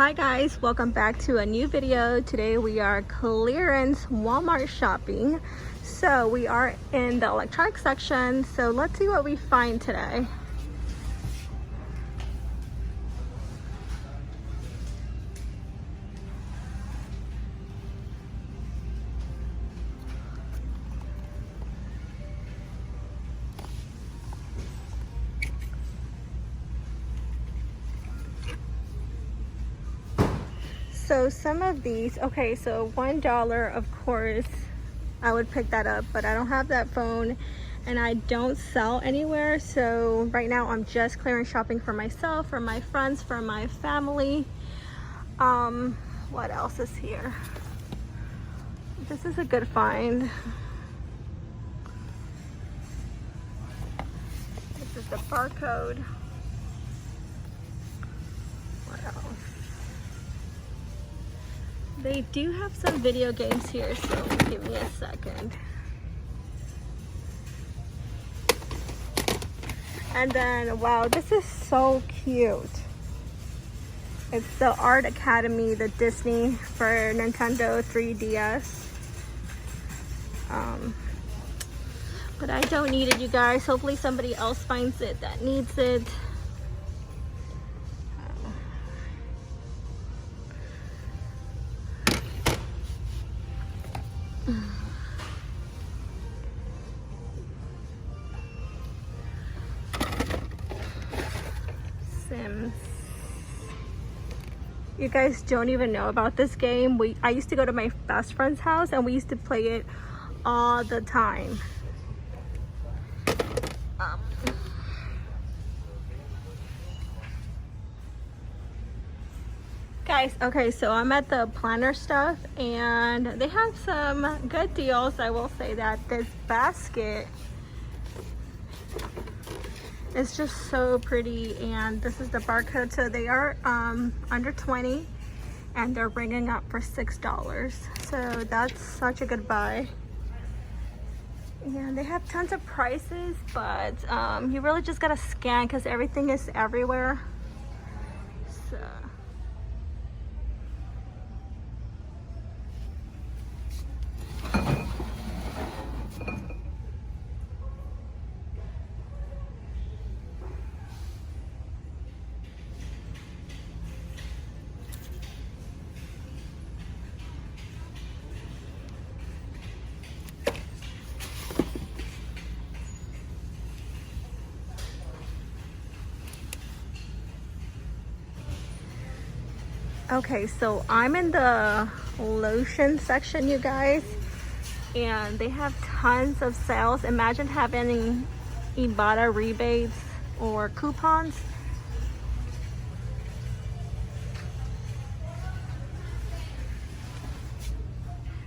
Hi guys, welcome back to a new video. Today we are clearance Walmart shopping. So we are in the electronic section, so let's see what we find today. So some of these, okay, so $1, of course, I would pick that up, but I don't have that phone and I don't sell anywhere. So right now I'm just clearance shopping for myself, for my friends, for my family. What else is here? This is a good find. This is the barcode. What else? They do have some video games here, so give me a second. And then, wow, this is so cute. It's the Art Academy, the Disney for Nintendo 3DS. But I don't need it, you guys. Hopefully somebody else finds it that needs it. Sims. You guys don't even know about this game. I used to go to my best friend's house and we used to play it all the time. Guys, okay, so I'm at the planner stuff and they have some good deals. I will say that this basket is just so pretty, and this is the barcode, so they are under 20 and they're bringing up for $6, so that's such a good buy. And they have tons of prices, but you really just gotta scan because everything is everywhere. So okay, so I'm in the lotion section, you guys, and they have tons of sales. Imagine having Ibotta rebates or coupons.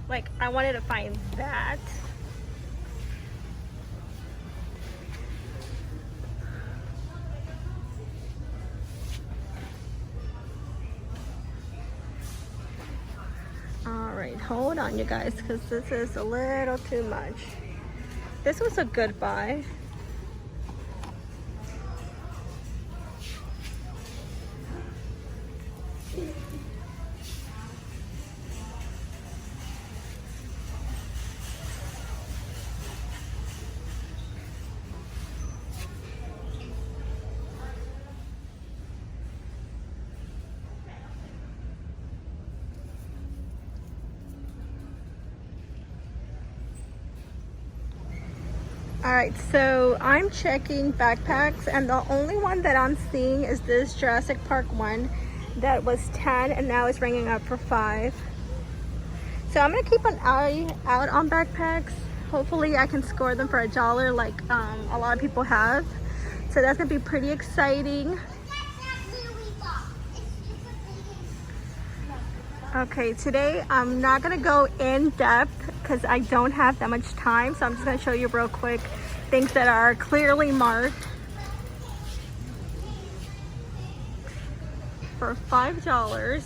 Like, I wanted to find that. Alright, hold on you guys, because this is a little too much. This was a good buy. Alright, so I'm checking backpacks and the only one that I'm seeing is this Jurassic Park one that was 10 and now it's ringing up for 5. So I'm gonna keep an eye out on backpacks. Hopefully I can score them for $1 like a lot of people have. So that's gonna be pretty exciting. Okay, today I'm not gonna go in depth because I don't have that much time, so I'm just gonna show you real quick things that are clearly marked for $5.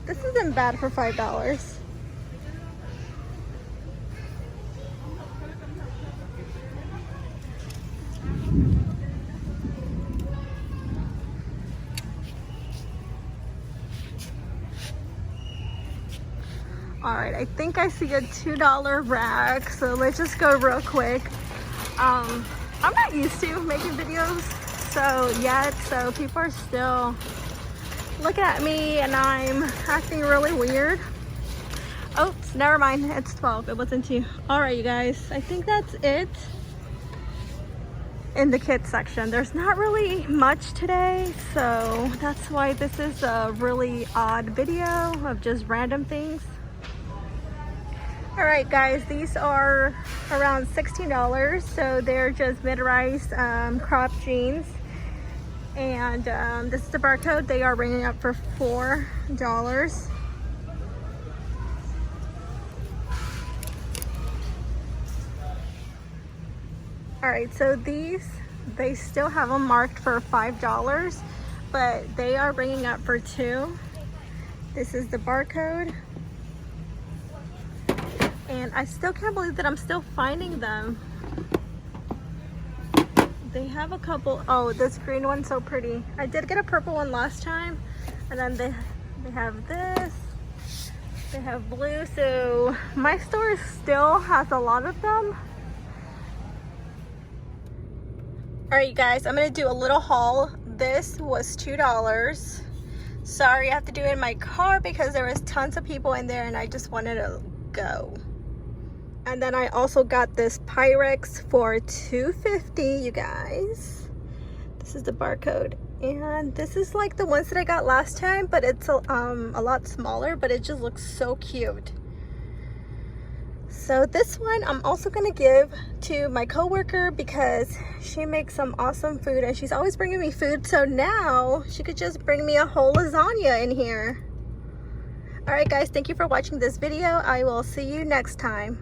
This isn't bad for $5. All right, I think I see a $2 rack, so let's just go real quick. I'm not used to making videos so people are still looking at me and I'm acting really weird. Oops, never mind, it's 12, it wasn't 2. All right, you guys, I think that's it in the kids section. There's not really much today, so that's why this is a really odd video of just random things. All right, guys, these are around $16, so they're just mid-rise crop jeans, and this is the barcode. They are ringing up for $4. All right, so these, they still have them marked for $5, but they are ringing up for $2. This is the barcode. And I still can't believe that I'm still finding them. They have a couple. Oh, this green one's so pretty. I did get a purple one last time. And then they have this. They have blue. So my store still has a lot of them. Alright, you guys, I'm going to do a little haul. This was $2. Sorry, I have to do it in my car because there was tons of people in there and I just wanted to go. And then I also got this Pyrex for $2.50, you guys. This is the barcode. And this is like the ones that I got last time, but it's a lot smaller, but it just looks so cute. So this one I'm also gonna give to my coworker because she makes some awesome food and she's always bringing me food. So now she could just bring me a whole lasagna in here. All right, guys, thank you for watching this video. I will see you next time.